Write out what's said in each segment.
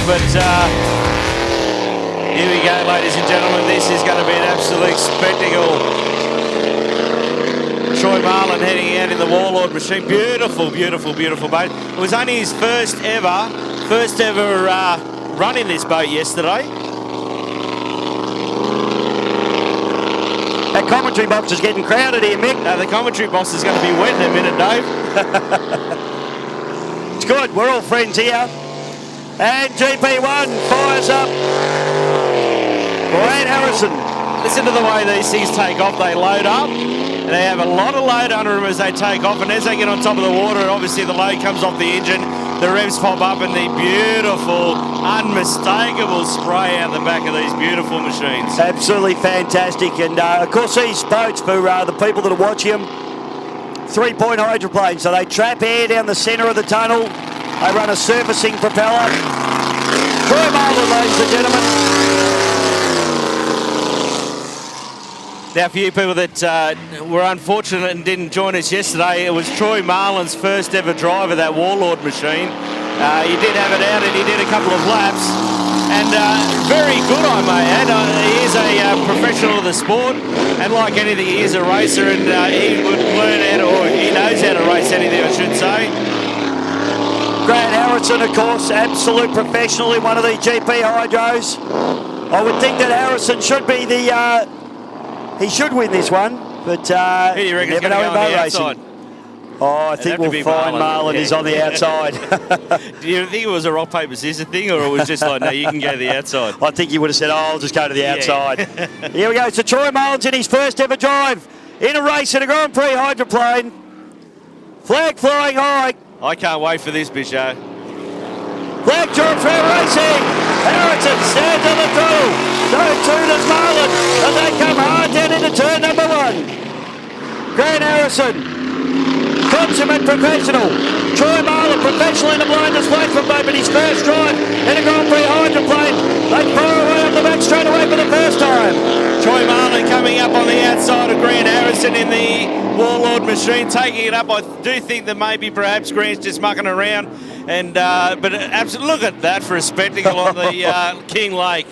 but here we go, ladies and gentlemen. This is going to be an absolute spectacle. Troy Marlin heading out in the Warlord machine. Beautiful, beautiful, beautiful boat. It was only his first ever run in this boat yesterday. That commentary box is getting crowded here, Mick. The commentary box is going to be wet in a minute, Dave. It's good. We're all friends here. And GP1 fires up. Grant Harrison. Listen to the way these things take off. They load up. They have a lot of load under them as they take off, and as they get on top of the water, obviously the load comes off the engine, the revs pop up, and the beautiful, unmistakable spray out the back of these beautiful machines. Absolutely fantastic. And of course these boats, for the people that are watching them, 3-point hydroplane. So they trap air down the centre of the tunnel. They run a surfacing propeller. Troy Marlin, ladies and gentlemen. Now, for you people that were unfortunate and didn't join us yesterday, it was Troy Marlin's first ever drive of that Warlord machine. He did have it out and he did a couple of laps. And very good, I may add. He is a professional of the sport, and like anything, he is a racer, and he would learn how to, or he knows how to race anything, I should say. Grant Harrison, of course, absolute professional in one of these GP hydros. I would think that Harrison should be the... he should win this one, but who do you reckon never is going know to go on in the boat outside? racing. Oh, I think we'll find Marlin is on the outside. Do you think it was a rock, paper, scissors thing, or it was just like, no, you can go to the outside? I think he would have said, oh, I'll just go to the outside. Here we go. So Troy Marlin's in his first ever drive in a race in a Grand Prix hydroplane. Flag flying high. I can't wait for this, Bisho. Flag drawn for racing. Harrison stands on the throttle. So too does Marlin. But they come hard down into turn number 1. Grant Harrison, consummate professional. Troy Marlin, professional in the blind displacement boat, but his first drive in a Grand Prix hydroplane. They fire away up the back straight away for the first time. Troy Marlin coming up on the outside of Grant Harrison in the Warlord machine, taking it up. I do think that maybe perhaps Grant's just mucking around. And but absolutely, look at that for a spectacle on the King Lake.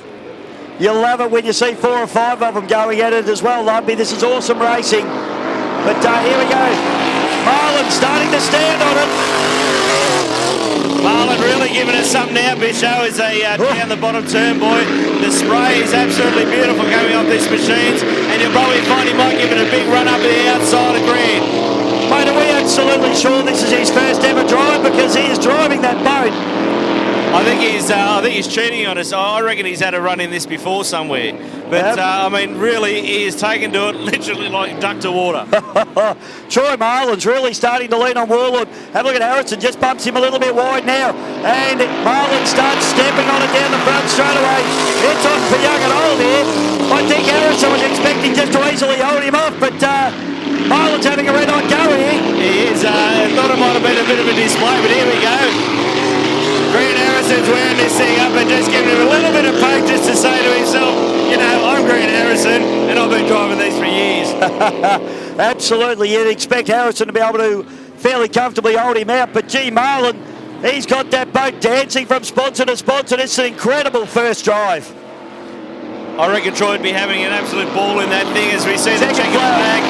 You'll love it when you see 4 or 5 of them going at it as well, Lumpy. This is awesome racing. But here we go. Marlin starting to stand on it. Marlin really giving us something now, Bisho, as they down the bottom turn, boy. The spray is absolutely beautiful coming off these machines, and you'll probably find he might give it a big run up the outside of Grant. Mate, are we absolutely sure this is his first ever drive? Because he is driving that boat. I think he's cheating on us. I reckon he's had a run in this before somewhere. But I mean, really, he is taken to it literally like duck to water. Troy Marlin's really starting to lean on Warlord. Have a look at Harrison, just bumps him a little bit wide now. And Marlin starts stepping on it down the front straight away. It's on for young and old here. I think Harrison was expecting just to easily hold him off, but Marlin's having a red hot go here. He is. I thought it might have been a bit of a display, but here we go. Grant Harrison's wearing this thing up and just giving him a little bit of poke just to say to himself, you know, I'm Grant Harrison and I've been driving these for years. Absolutely, you'd expect Harrison to be able to fairly comfortably hold him out, but gee, Marlin, he's got that boat dancing from sponsor to sponsor. It's an incredible first drive. I reckon Troy would be having an absolute ball in that thing as we see the checker flag.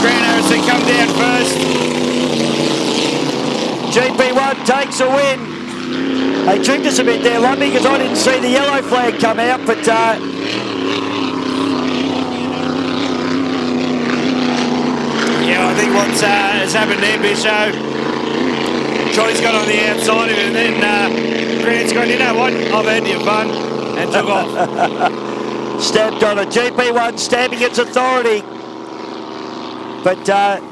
Grant Harrison come down first. GP1 takes a win. They tricked us a bit there, Lumpy, because I didn't see the yellow flag come out, but yeah, I think what's has happened there, Bisho, Troy's got on the outside of it, and then Grant's gone, you know what, I've had your fun, and took off. Stamped on it. GP1 stamping its authority. But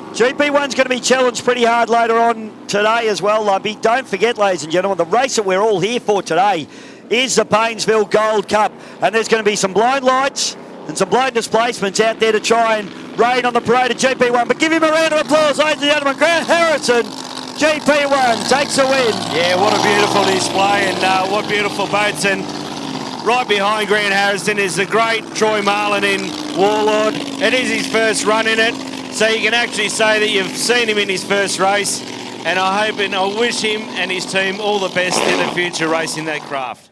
GP1's going to be challenged pretty hard later on today as well, Lumpy. Don't forget, ladies and gentlemen, the race that we're all here for today is the Paynesville Gold Cup. And there's going to be some blind lights and some blind displacements out there to try and rain on the parade of GP1. But give him a round of applause, ladies and gentlemen. Grant Harrison, GP1, takes a win. Yeah, what a beautiful display and what beautiful boats. And right behind Grant Harrison is the great Troy Marlin in Warlord. It is his first run in it. So you can actually say that you've seen him in his first race. and I hope and I wish him and his team all the best in the future racing that craft.